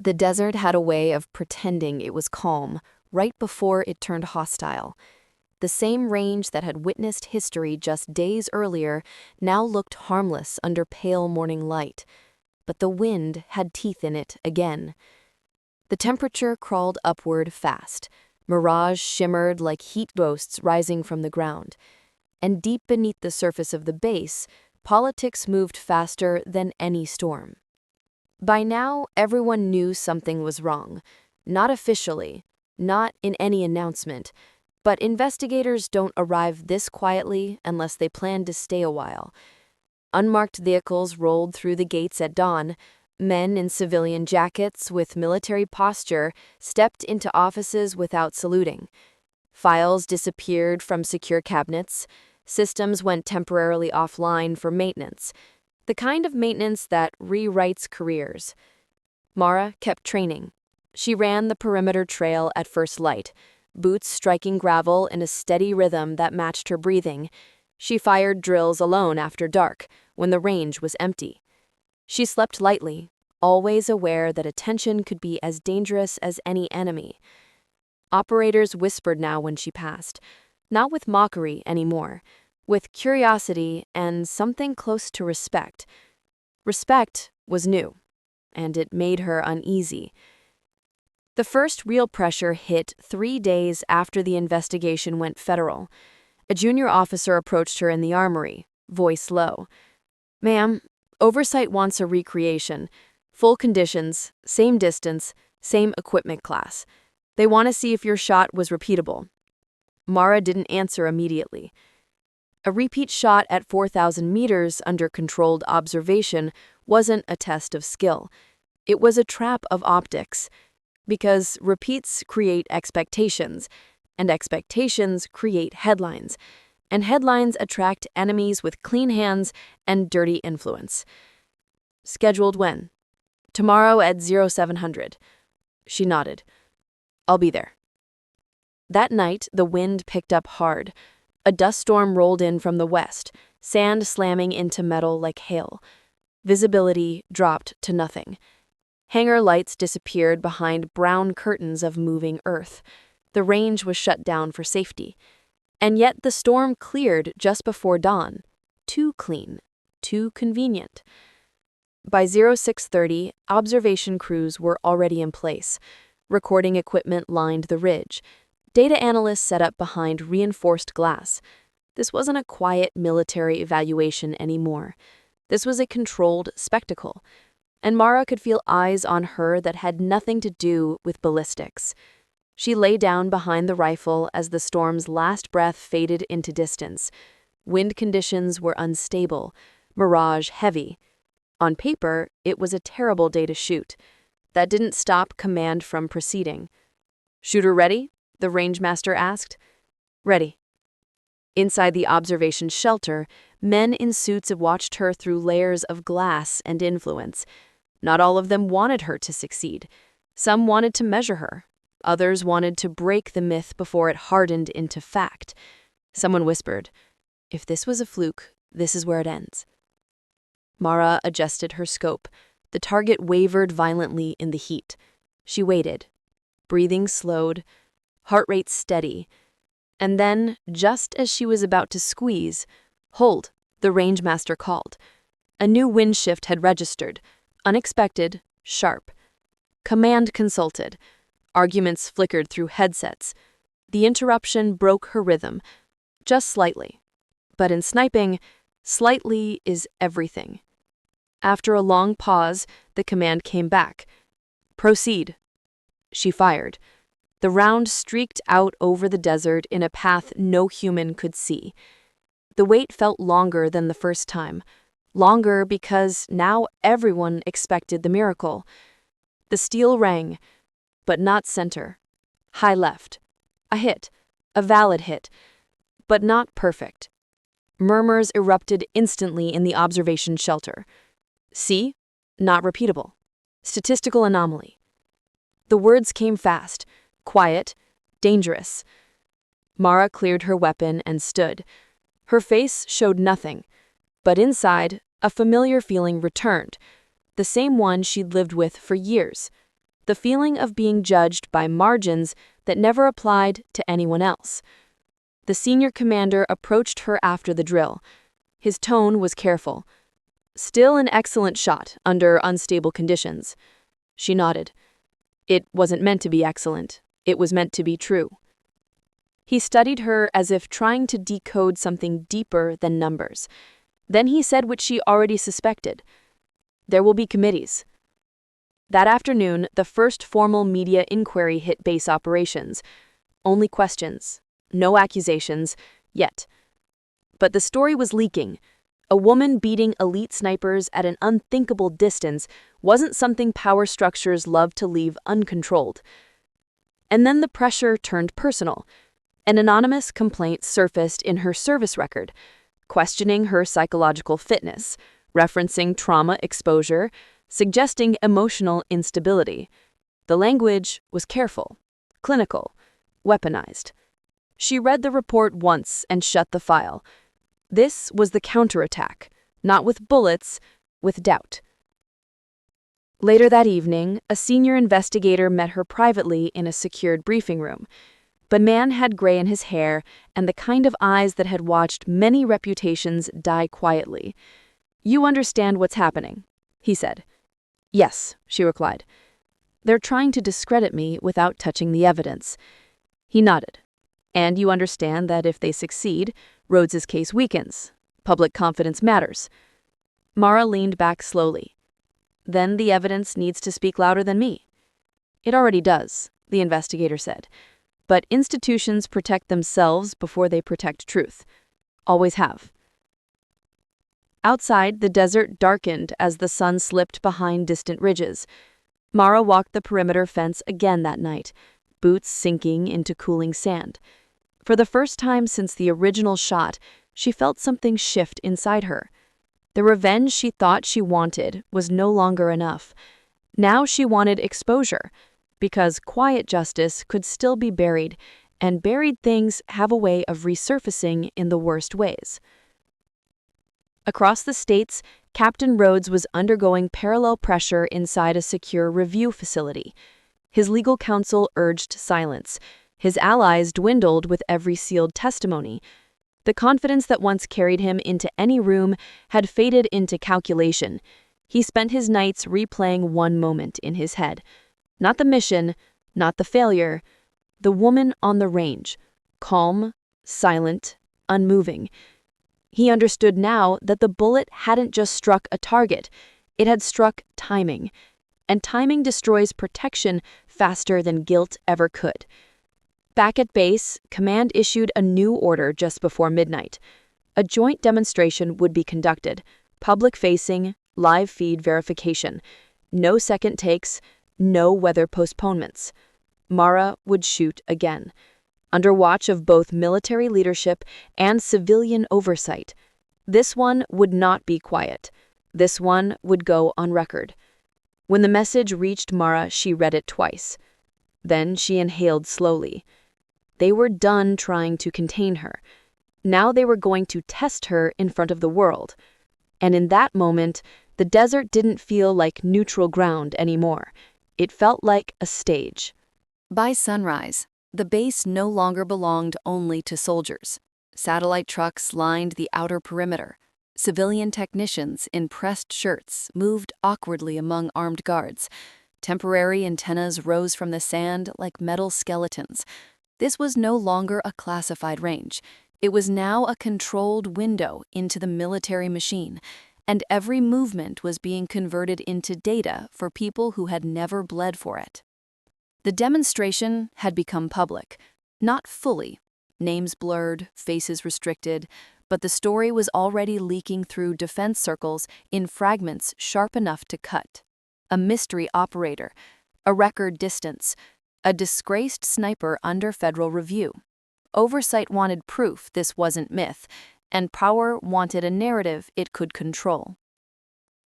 The desert had a way of pretending it was calm right before it turned hostile. The same range that had witnessed history just days earlier now looked harmless under pale morning light. But the wind had teeth in it again. The temperature crawled upward fast. Mirage shimmered like heat ghosts rising from the ground. And deep beneath the surface of the base, politics moved faster than any storm. By now, everyone knew something was wrong. Not officially, not in any announcement, but investigators don't arrive this quietly unless they plan to stay a while. Unmarked vehicles rolled through the gates at dawn. Men in civilian jackets with military posture stepped into offices without saluting. Files disappeared from secure cabinets. Systems went temporarily offline for maintenance. The kind of maintenance that rewrites careers. Mara kept training. She ran the perimeter trail at first light, boots striking gravel in a steady rhythm that matched her breathing. She fired drills alone after dark, when the range was empty. She slept lightly, always aware that attention could be as dangerous as any enemy. Operators whispered now when she passed, not with mockery anymore, with curiosity and something close to respect. Respect was new, and it made her uneasy. The first real pressure hit 3 days after the investigation went federal. A junior officer approached her in the armory, voice low. "Ma'am, Oversight wants a recreation. Full conditions, same distance, same equipment class. They want to see if your shot was repeatable." Mara didn't answer immediately. A repeat shot at 4,000 meters under controlled observation wasn't a test of skill. It was a trap of optics. Because repeats create expectations, and expectations create headlines, and headlines attract enemies with clean hands and dirty influence. "Scheduled when?" "Tomorrow at 0700. She nodded. "I'll be there." That night, the wind picked up hard. A dust storm rolled in from the west, sand slamming into metal like hail. Visibility dropped to nothing. Hangar lights disappeared behind brown curtains of moving earth. The range was shut down for safety. And yet the storm cleared just before dawn. Too clean, too convenient. By 0630, observation crews were already in place. Recording equipment lined the ridge. Data analysts set up behind reinforced glass. This wasn't a quiet military evaluation anymore. This was a controlled spectacle. And Mara could feel eyes on her that had nothing to do with ballistics. She lay down behind the rifle as the storm's last breath faded into distance. Wind conditions were unstable, mirage heavy. On paper, it was a terrible day to shoot. That didn't stop command from proceeding. "Shooter ready?" the rangemaster asked. "Ready." Inside the observation shelter, men in suits had watched her through layers of glass and influence. Not all of them wanted her to succeed. Some wanted to measure her. Others wanted to break the myth before it hardened into fact. Someone whispered, "If this was a fluke, this is where it ends." Mara adjusted her scope. The target wavered violently in the heat. She waited. Breathing slowed, heart rate steady. And then, just as she was about to squeeze, "Hold," the rangemaster called. A new wind shift had registered. Unexpected, sharp. Command consulted. Arguments flickered through headsets. The interruption broke her rhythm, just slightly. But in sniping, slightly is everything. After a long pause, the command came back. "Proceed." She fired. The round streaked out over the desert in a path no human could see. The wait felt longer than the first time. Longer because now everyone expected the miracle. The steel rang, but not center. High left. A hit. A valid hit. But not perfect. Murmurs erupted instantly in the observation shelter. "See? Not repeatable. Statistical anomaly." The words came fast, quiet, dangerous. Mara cleared her weapon and stood. Her face showed nothing, but inside, a familiar feeling returned, the same one she'd lived with for years. the feeling of being judged by margins that never applied to anyone else. The senior commander approached her after the drill. His tone was careful. "Still an excellent shot under unstable conditions." She nodded. "It wasn't meant to be excellent. It was meant to be true." He studied her as if trying to decode something deeper than numbers. Then he said what she already suspected. "There will be committees." That afternoon, the first formal media inquiry hit base operations. Only questions. No accusations. Yet. But the story was leaking. A woman beating elite snipers at an unthinkable distance wasn't something power structures love to leave uncontrolled. And then the pressure turned personal. An anonymous complaint surfaced in her service record, questioning her psychological fitness, referencing trauma exposure, suggesting emotional instability. The language was careful, clinical, weaponized. She read the report once and shut the file. This was the counterattack, not with bullets, with doubt. Later that evening, a senior investigator met her privately in a secured briefing room. But man had gray in his hair and the kind of eyes that had watched many reputations die quietly. "You understand what's happening," he said. "Yes," she replied. "They're trying to discredit me without touching the evidence." He nodded. "And you understand that if they succeed, Rhodes's case weakens. Public confidence matters." Mara leaned back slowly. "Then the evidence needs to speak louder than me." "It already does," the investigator said. "But institutions protect themselves before they protect truth. Always have." Outside, the desert darkened as the sun slipped behind distant ridges. Mara walked the perimeter fence again that night, boots sinking into cooling sand. For the first time since the original shot, she felt something shift inside her. The revenge she thought she wanted was no longer enough. Now she wanted exposure, because quiet justice could still be buried, and buried things have a way of resurfacing in the worst ways. Across the states, Captain Rhodes was undergoing parallel pressure inside a secure review facility. His legal counsel urged silence. His allies dwindled with every sealed testimony. The confidence that once carried him into any room had faded into calculation. He spent his nights replaying one moment in his head. Not the mission, not the failure. The woman on the range, calm, silent, unmoving. He understood now that the bullet hadn't just struck a target, it had struck timing. And timing destroys protection faster than guilt ever could. Back at base, Command issued a new order just before midnight. A joint demonstration would be conducted, public-facing, live feed verification. No second takes, no weather postponements. Mara would shoot again, under watch of both military leadership and civilian oversight. This one would not be quiet. This one would go on record. When the message reached Mara, she read it twice. Then she inhaled slowly. They were done trying to contain her. Now they were going to test her in front of the world. And in that moment, the desert didn't feel like neutral ground anymore. It felt like a stage. By sunrise, the base no longer belonged only to soldiers. Satellite trucks lined the outer perimeter. Civilian technicians in pressed shirts moved awkwardly among armed guards. Temporary antennas rose from the sand like metal skeletons. This was no longer a classified range. It was now a controlled window into the military machine, and every movement was being converted into data for people who had never bled for it. The demonstration had become public, not fully, names blurred, faces restricted, but the story was already leaking through defense circles in fragments sharp enough to cut. A mystery operator, a record distance, a disgraced sniper under federal review. Oversight wanted proof this wasn't myth, and power wanted a narrative it could control.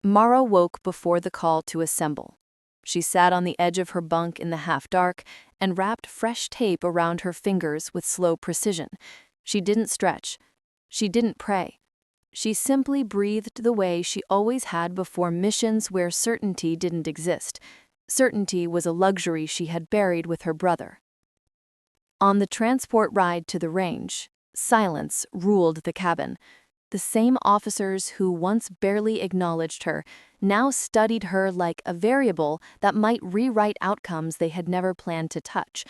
Mara woke before the call to assemble. She sat on the edge of her bunk in the half-dark and wrapped fresh tape around her fingers with slow precision. She didn't stretch. She didn't pray. She simply breathed the way she always had before missions where certainty didn't exist. Certainty was a luxury she had buried with her brother. On the transport ride to the range, silence ruled the cabin. The same officers who once barely acknowledged her now studied her like a variable that might rewrite outcomes they had never planned to touch.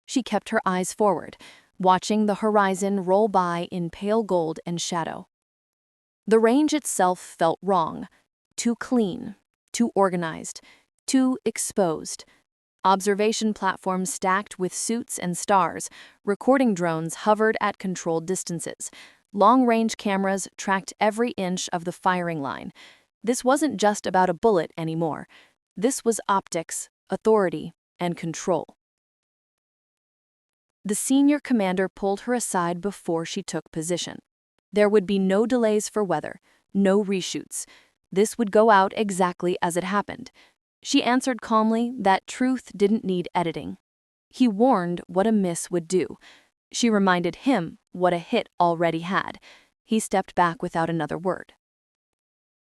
She kept her eyes forward, watching the horizon roll by in pale gold and shadow. The range itself felt wrong, too clean, too organized, too exposed. Observation platforms stacked with suits and stars, recording drones hovered at controlled distances. Long-range cameras tracked every inch of the firing line. This wasn't just about a bullet anymore. This was optics, authority, and control. The senior commander pulled her aside before she took position. There would be no delays for weather, no reshoots. This would go out exactly as it happened. She answered calmly that truth didn't need editing. He warned what a miss would do. She reminded him what a hit already had. He stepped back without another word.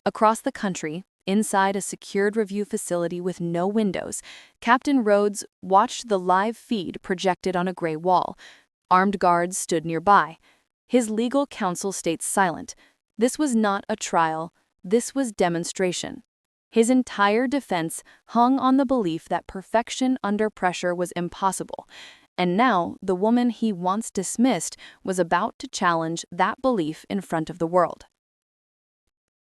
Across the country, inside a secured review facility with no windows, Captain Rhodes watched the live feed projected on a gray wall. Armed guards stood nearby. His legal counsel stayed silent. This was not a trial. This was demonstration. His entire defense hung on the belief that perfection under pressure was impossible. And now, the woman he once dismissed was about to challenge that belief in front of the world.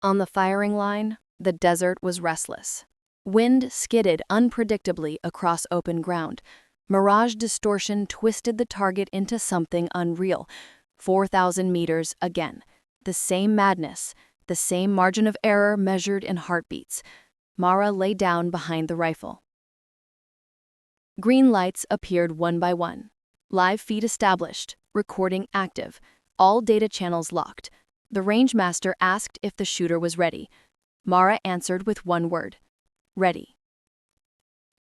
On the firing line, the desert was restless. Wind skidded unpredictably across open ground. Mirage distortion twisted the target into something unreal. 4,000 meters again. The same madness, the same margin of error measured in heartbeats. Mara lay down behind the rifle. Green lights appeared one by one. Live feed established, recording active, all data channels locked. The rangemaster asked if the shooter was ready. Mara answered with one word: ready.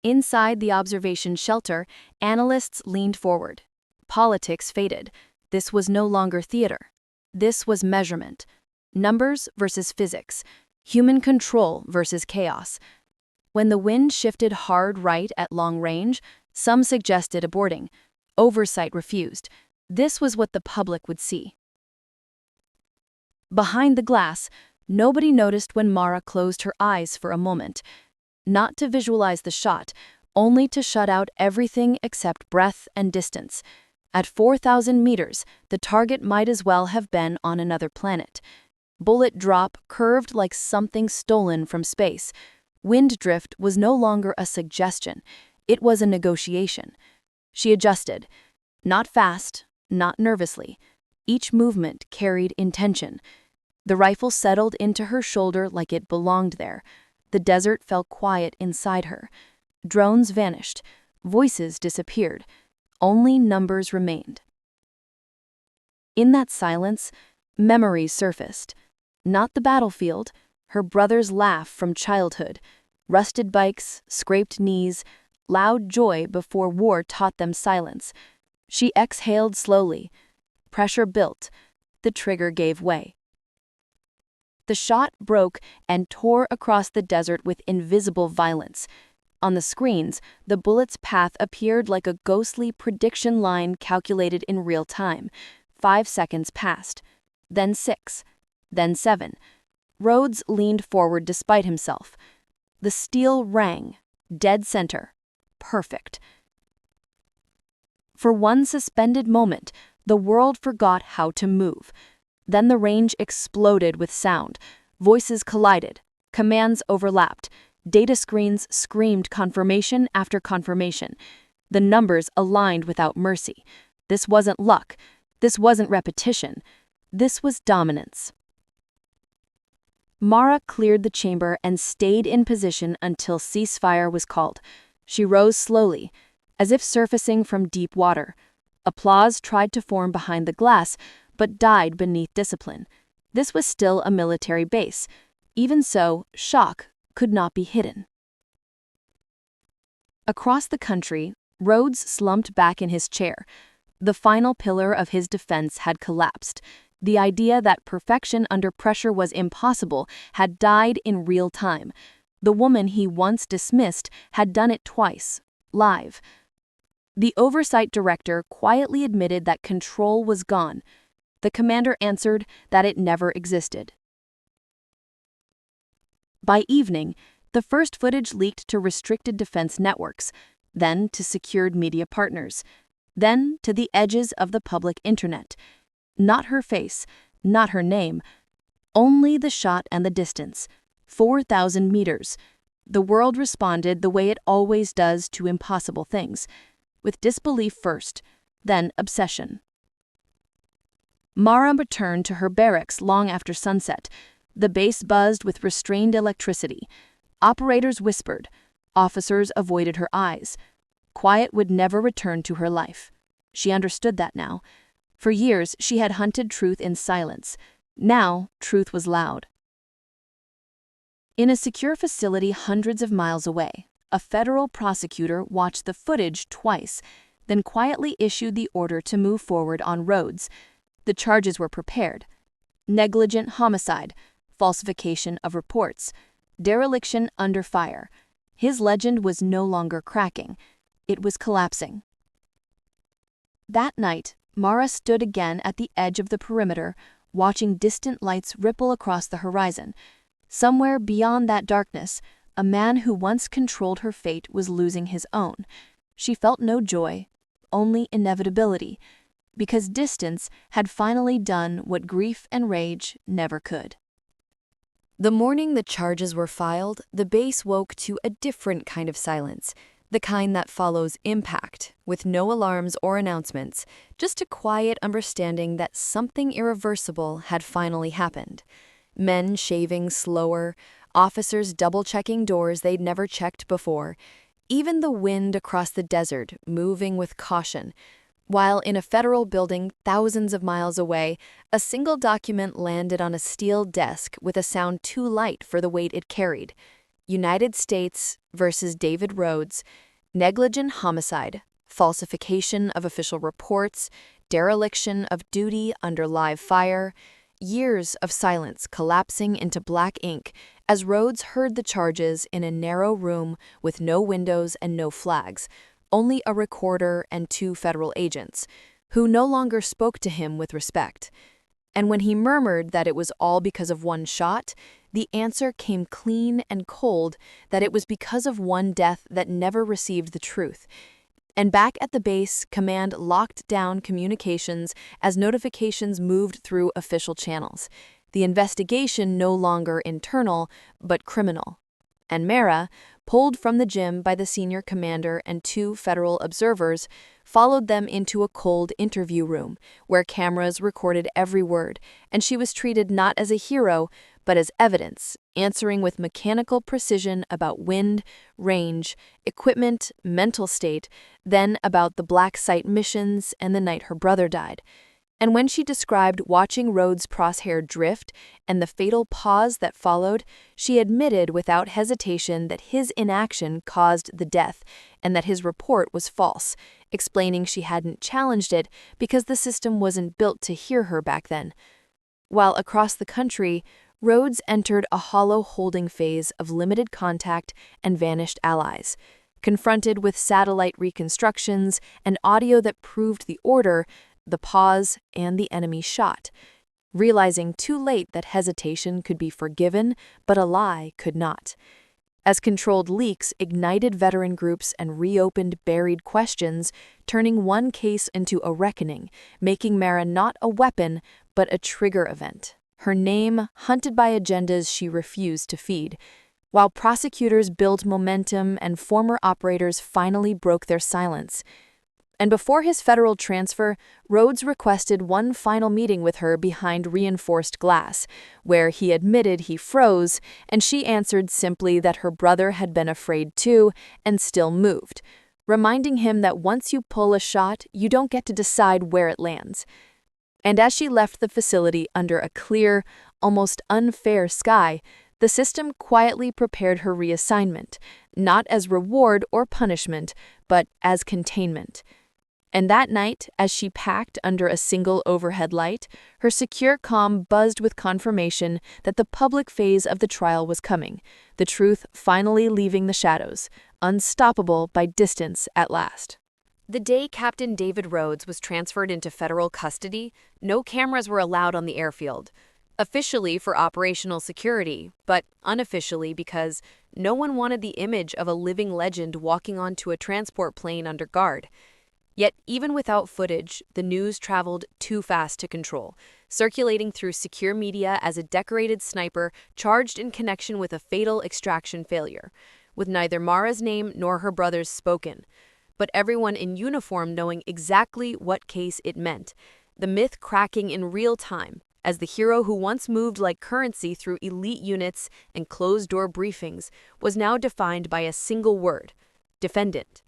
Inside the observation shelter, analysts leaned forward. Politics faded. This was no longer theater. This was measurement. Numbers versus physics. Human control versus chaos. When the wind shifted hard right at long range, some suggested aborting. Oversight refused. This was what the public would see. Behind the glass, nobody noticed when Mara closed her eyes for a moment. Not to visualize the shot, only to shut out everything except breath and distance. At 4,000 meters, the target might as well have been on another planet. Bullet drop curved like something stolen from space. Wind drift was no longer a suggestion. It was a negotiation. She adjusted. Not fast, not nervously. Each movement carried intention. The rifle settled into her shoulder like it belonged there. The desert fell quiet inside her. Drones vanished. Voices disappeared. Only numbers remained. In that silence, memories surfaced. Not the battlefield, her brother's laugh from childhood, rusted bikes, scraped knees, loud joy before war taught them silence. She exhaled slowly. Pressure built. The trigger gave way. The shot broke and tore across the desert with invisible violence. On the screens, the bullet's path appeared like a ghostly prediction line calculated in real time. 5 seconds passed. Then 6. Then 7. Rhodes leaned forward despite himself. The steel rang. Dead center. Perfect. For one suspended moment, the world forgot how to move. Then the range exploded with sound. Voices collided. Commands overlapped. Data screens screamed confirmation after confirmation. The numbers aligned without mercy. This wasn't luck. This wasn't repetition. This was dominance. Mara cleared the chamber and stayed in position until ceasefire was called. She rose slowly, as if surfacing from deep water. Applause tried to form behind the glass, but died beneath discipline. This was still a military base. Even so, shock could not be hidden. Across the country, Rhodes slumped back in his chair. The final pillar of his defense had collapsed. The idea that perfection under pressure was impossible had died in real time. The woman he once dismissed had done it twice, live. The oversight director quietly admitted that control was gone. The commander answered that it never existed. By evening, the first footage leaked to restricted defense networks, then to secured media partners, then to the edges of the public internet. Not her face, not her name, only the shot and the distance, 4,000 meters. The world responded the way it always does to impossible things, with disbelief first, then obsession. Mara returned to her barracks long after sunset. The base buzzed with restrained electricity. Operators whispered. Officers avoided her eyes. Quiet would never return to her life. She understood that now. For years, she had hunted truth in silence. Now, truth was loud. In a secure facility hundreds of miles away, a federal prosecutor watched the footage twice, then quietly issued the order to move forward on Rhodes. The charges were prepared: negligent homicide, falsification of reports, dereliction under fire. His legend was no longer cracking. It was collapsing. That night, Mara stood again at the edge of the perimeter, watching distant lights ripple across the horizon. Somewhere beyond that darkness, a man who once controlled her fate was losing his own. She felt no joy, only inevitability, because distance had finally done what grief and rage never could. The morning the charges were filed, the base woke to a different kind of silence, the kind that follows impact, with no alarms or announcements, just a quiet understanding that something irreversible had finally happened. Men shaving slower, officers double-checking doors they'd never checked before, even the wind across the desert moving with caution, while in a federal building thousands of miles away, a single document landed on a steel desk with a sound too light for the weight it carried. United States versus David Rhodes, negligent homicide, falsification of official reports, dereliction of duty under live fire. Years of silence collapsing into black ink as Rhodes heard the charges in a narrow room with no windows and no flags, only a recorder and 2 federal agents, who no longer spoke to him with respect. And when he murmured that it was all because of one shot, the answer came clean and cold, that it was because of one death that never received the truth. And back at the base, command locked down communications as notifications moved through official channels. The investigation no longer internal, but criminal. And Mara, pulled from the gym by the senior commander and 2 federal observers, followed them into a cold interview room where cameras recorded every word, and she was treated not as a hero, but as evidence, answering with mechanical precision about wind, range, equipment, mental state, then about the black site missions and the night her brother died. And when she described watching Rhodes' crosshair drift and the fatal pause that followed, she admitted without hesitation that his inaction caused the death and that his report was false, explaining she hadn't challenged it because the system wasn't built to hear her back then. While across the country, Rhodes entered a hollow holding phase of limited contact and vanished allies. Confronted with satellite reconstructions and audio that proved the order, the pause, and the enemy shot, realizing too late that hesitation could be forgiven, but a lie could not. As controlled leaks ignited veteran groups and reopened buried questions, turning one case into a reckoning, making Mara not a weapon, but a trigger event. Her name hunted by agendas she refused to feed, while prosecutors built momentum and former operators finally broke their silence. And before his federal transfer, Rhodes requested one final meeting with her behind reinforced glass, where he admitted he froze, and she answered simply that her brother had been afraid too and still moved, reminding him that once you pull a shot, you don't get to decide where it lands. And as she left the facility under a clear, almost unfair sky, the system quietly prepared her reassignment, not as reward or punishment, but as containment. And that night, as she packed under a single overhead light, her secure calm buzzed with confirmation that the public phase of the trial was coming, the truth finally leaving the shadows, unstoppable by distance at last. The day Captain David Rhodes was transferred into federal custody, no cameras were allowed on the airfield. Officially for operational security, but unofficially because no one wanted the image of a living legend walking onto a transport plane under guard. Yet, even without footage, the news traveled too fast to control, circulating through secure media as a decorated sniper charged in connection with a fatal extraction failure, with neither Mara's name nor her brother's spoken, but everyone in uniform knowing exactly what case it meant, the myth cracking in real time, as the hero who once moved like currency through elite units and closed-door briefings was now defined by a single word: defendant.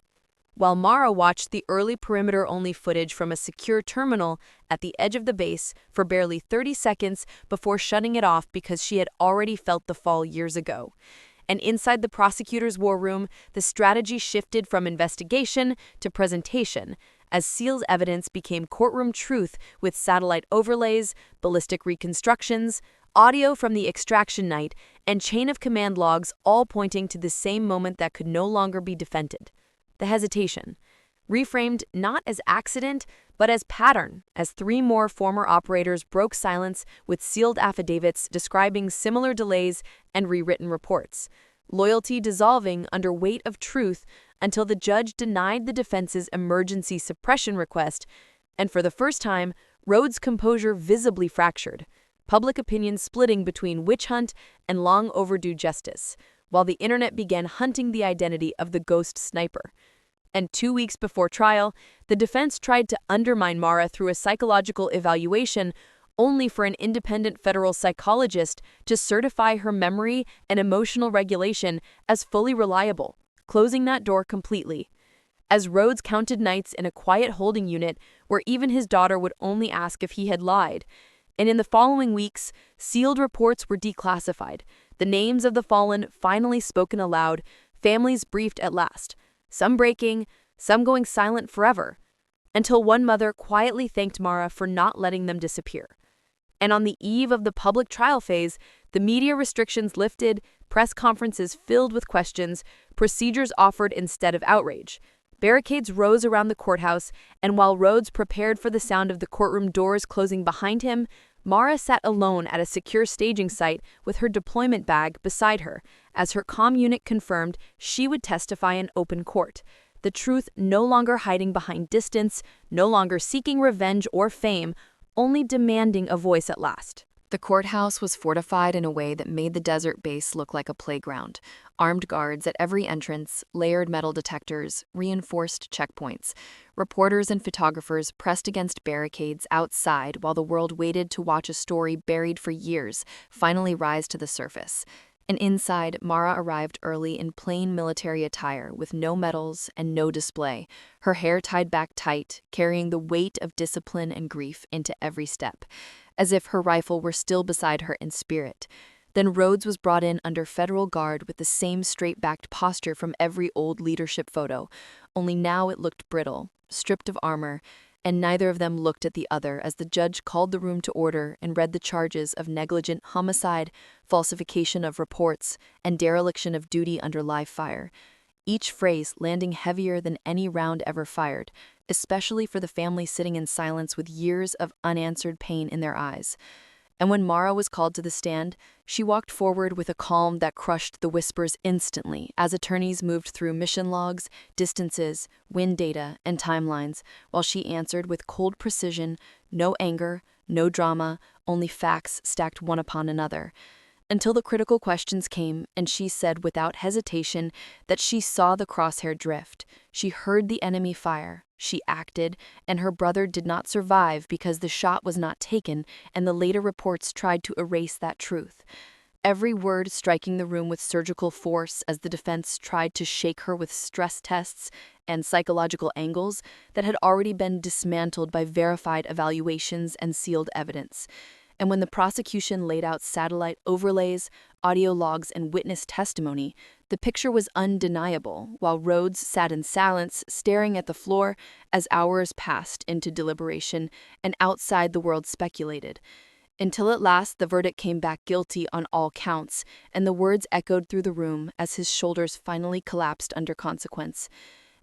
While Mara watched the early perimeter-only footage from a secure terminal at the edge of the base for barely 30 seconds before shutting it off because she had already felt the fall years ago. And inside the prosecutor's war room, the strategy shifted from investigation to presentation, as sealed evidence became courtroom truth with satellite overlays, ballistic reconstructions, audio from the extraction night, and chain of command logs all pointing to the same moment that could no longer be defended. The hesitation, reframed not as accident, but as pattern, as 3 more former operators broke silence with sealed affidavits describing similar delays and rewritten reports, loyalty dissolving under weight of truth until the judge denied the defense's emergency suppression request, and for the first time, Rhodes' composure visibly fractured, public opinion splitting between witch hunt and long overdue justice, while the internet began hunting the identity of the ghost sniper. And 2 weeks before trial, the defense tried to undermine Mara through a psychological evaluation, only for an independent federal psychologist to certify her memory and emotional regulation as fully reliable, closing that door completely. As Rhodes counted nights in a quiet holding unit where even his daughter would only ask if he had lied. And in the following weeks, sealed reports were declassified, the names of the fallen finally spoken aloud, families briefed at last, some breaking, some going silent forever, until one mother quietly thanked Mara for not letting them disappear. And on the eve of the public trial phase, the media restrictions lifted, press conferences filled with questions, procedures offered instead of outrage. Barricades rose around the courthouse, and while Rhodes prepared for the sound of the courtroom doors closing behind him, Mara sat alone at a secure staging site with her deployment bag beside her, as her comm unit confirmed she would testify in open court, the truth no longer hiding behind distance, no longer seeking revenge or fame, only demanding a voice at last. The courthouse was fortified in a way that made the desert base look like a playground. Armed guards at every entrance, layered metal detectors, reinforced checkpoints. Reporters and photographers pressed against barricades outside while the world waited to watch a story buried for years finally rise to the surface. And inside, Mara arrived early in plain military attire with no medals and no display, her hair tied back tight, carrying the weight of discipline and grief into every step, as if her rifle were still beside her in spirit. Then Rhodes was brought in under federal guard with the same straight-backed posture from every old leadership photo, only now it looked brittle, stripped of armor, and neither of them looked at the other as the judge called the room to order and read the charges of negligent homicide, falsification of reports, and dereliction of duty under live fire, each phrase landing heavier than any round ever fired, especially for the family sitting in silence with years of unanswered pain in their eyes. And when Mara was called to the stand, she walked forward with a calm that crushed the whispers instantly as attorneys moved through mission logs, distances, wind data, and timelines, while she answered with cold precision, no anger, no drama, only facts stacked one upon another. Until the critical questions came, and she said without hesitation that she saw the crosshair drift, she heard the enemy fire, she acted, and her brother did not survive because the shot was not taken, and the later reports tried to erase that truth. Every word striking the room with surgical force as the defense tried to shake her with stress tests and psychological angles that had already been dismantled by verified evaluations and sealed evidence. And when the prosecution laid out satellite overlays, audio logs, and witness testimony, The picture was undeniable, while Rhodes sat in silence, staring at the floor as hours passed into deliberation and outside the world speculated. Until at last the verdict came back guilty on all counts, and the words echoed through the room as his shoulders finally collapsed under consequence.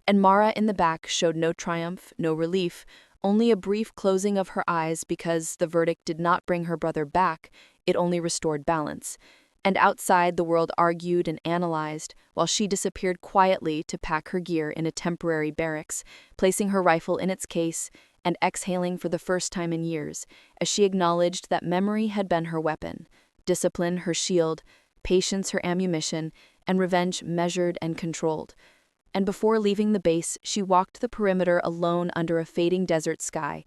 And Mara in the back showed no triumph, no relief, only a brief closing of her eyes because the verdict did not bring her brother back, it only restored balance. And outside the world argued and analyzed, while she disappeared quietly to pack her gear in a temporary barracks, placing her rifle in its case and exhaling for the first time in years, as she acknowledged that memory had been her weapon, discipline her shield, patience her ammunition, and revenge measured and controlled. And before leaving the base, she walked the perimeter alone under a fading desert sky,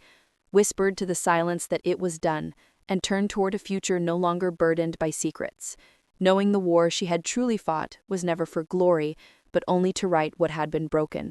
whispered to the silence that it was done, and turned toward a future no longer burdened by secrets, knowing the war she had truly fought was never for glory, but only to right what had been broken.